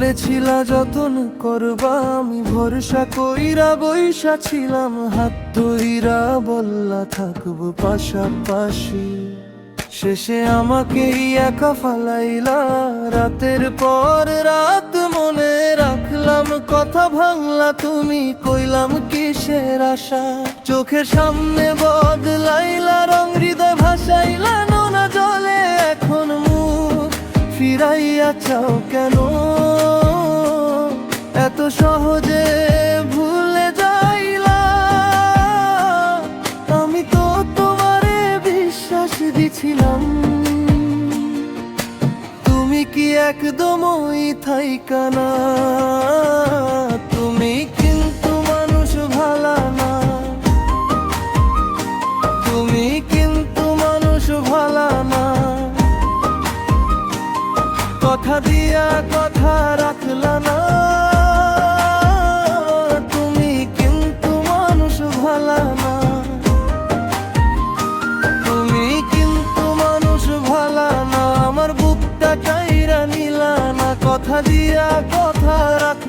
বলেছিলা যতন করবা, আমি ভরসা কইরা বইসা ছিলাম, হাত ধইরা বললা থাকবো পাশাপাশি। শেষে আমাকেই একা ফালাইলা, রাতের পর রাত মনে রাখলাম, কথা ভাঙলা তুমি, কইলাম কিসের আশা। চোখের সামনে বদলাইলা রং, হৃদয় ভাসাইলা নোনা জলে, এখন মুখ ফিরাইয়া চাও কেন? এত সহজে ভুলে যাইলা, আমি তো তোমারে বিশ্বাস দিছিলাম। তুমি কি একদমই থাইকা না? তুমি কিন্তু মানুষ ভালা না, তুমি কিন্তু মানুষ ভালা না। কথা দিয়া কথা রাখলা না, তুমি কিন্তু মানুষ ভালা না, তুমি কিন্তু মানুষ ভালা না। আমার বুকটা কাইরা নিলা না, কথা দিয়া কথা রাখ।